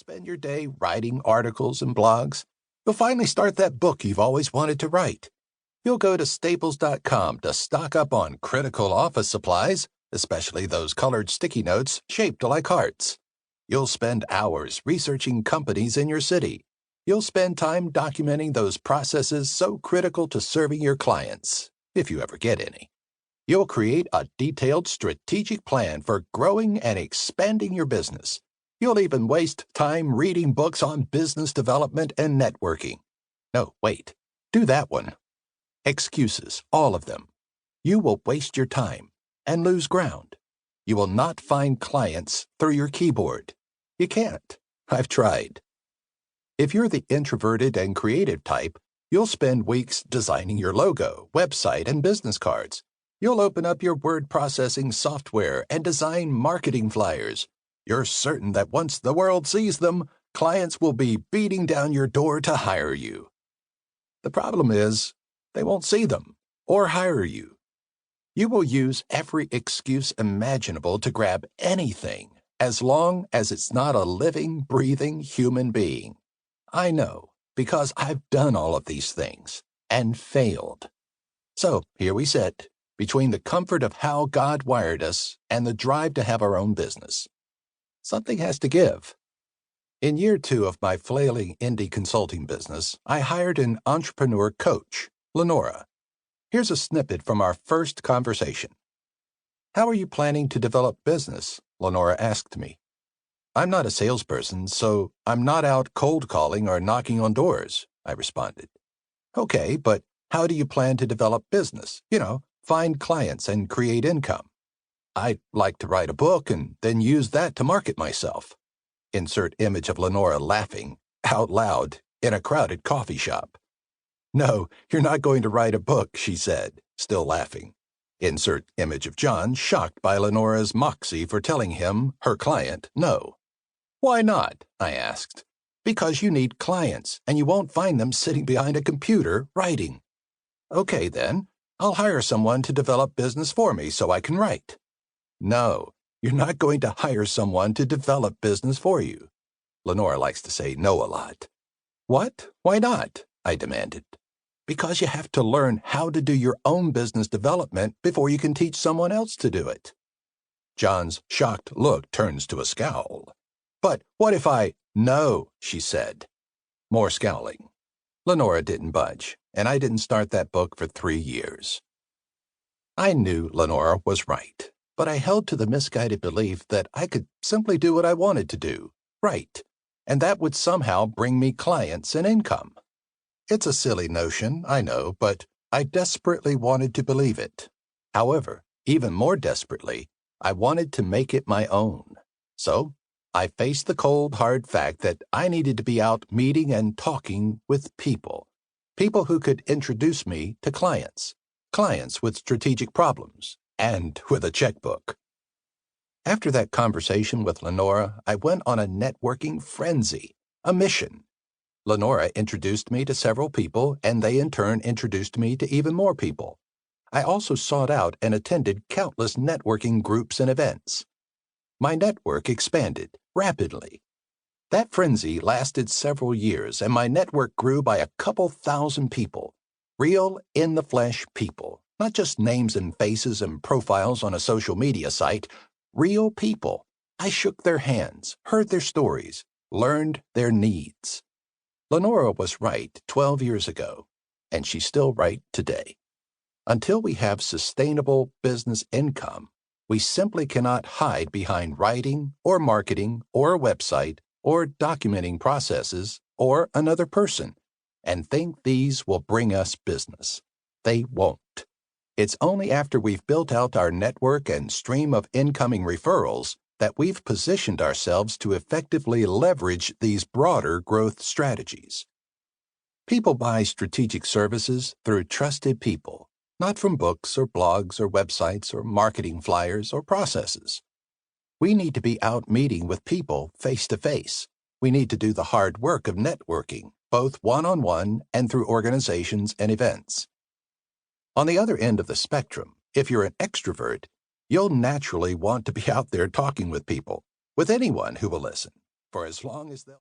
Spend your day writing articles and blogs. You'll finally start that book you've always wanted to write. You'll go to staples.com to stock up on critical office supplies, especially those colored sticky notes shaped like hearts. You'll spend hours researching companies in your city. You'll spend time documenting those processes so critical to serving your clients, if you ever get any. You'll create a detailed strategic plan for growing and expanding your business. You'll even waste time reading books on business development and networking. No, wait, do that one. Excuses, all of them. You will waste your time and lose ground. You will not find clients through your keyboard. You can't. I've tried. If you're the introverted and creative type, you'll spend weeks designing your logo, website, and business cards. You'll open up your word processing software and design marketing flyers. You're certain that once the world sees them, clients will be beating down your door to hire you. The problem is, they won't see them or hire you. You will use every excuse imaginable to grab anything, as long as it's not a living, breathing human being. I know, because I've done all of these things and failed. So here we sit, between the comfort of how God wired us and the drive to have our own business. Something has to give. In year 2 of my flailing indie consulting business, I hired an entrepreneur coach, Lenora. Here's a snippet from our first conversation. "How are you planning to develop business?" Lenora asked me. "I'm not a salesperson, so I'm not out cold calling or knocking on doors," I responded. "Okay, but how do you plan to develop business? Find clients and create income." "I'd like to write a book and then use that to market myself." Insert image of Lenora laughing, out loud, in a crowded coffee shop. "No, you're not going to write a book," she said, still laughing. Insert image of John shocked by Lenora's moxie for telling him, her client, no. "Why not?" I asked. "Because you need clients, and you won't find them sitting behind a computer writing." "Okay, then. I'll hire someone to develop business for me so I can write." "No, you're not going to hire someone to develop business for you." Lenora likes to say no a lot. "What? Why not?" I demanded. "Because you have to learn how to do your own business development before you can teach someone else to do it." John's shocked look turns to a scowl. "But what if I—" "No," she said. More scowling. Lenora didn't budge, and I didn't start that book for 3 years. I knew Lenora was right, but I held to the misguided belief that I could simply do what I wanted to do, right, and that would somehow bring me clients and income. It's a silly notion, I know, but I desperately wanted to believe it. However, even more desperately, I wanted to make it my own. So I faced the cold, hard fact that I needed to be out meeting and talking with people who could introduce me to clients with strategic problems, and with a checkbook. After that conversation with Lenora, I went on a networking frenzy, a mission. Lenora introduced me to several people, and they in turn introduced me to even more people. I also sought out and attended countless networking groups and events. My network expanded rapidly. That frenzy lasted several years, and my network grew by a couple thousand people. Real, in-the-flesh people, not just names and faces and profiles on a social media site. Real people. I shook their hands, heard their stories, learned their needs. Lenora was right 12 years ago, and she's still right today. Until we have sustainable business income, we simply cannot hide behind writing or marketing or a website or documenting processes or another person and think these will bring us business. They won't. It's only after we've built out our network and stream of incoming referrals that we've positioned ourselves to effectively leverage these broader growth strategies. People buy strategic services through trusted people, not from books or blogs or websites or marketing flyers or processes. We need to be out meeting with people face to face. We need to do the hard work of networking, both one-on-one and through organizations and events. On the other end of the spectrum, if you're an extrovert, you'll naturally want to be out there talking with people, with anyone who will listen. for as long as they'll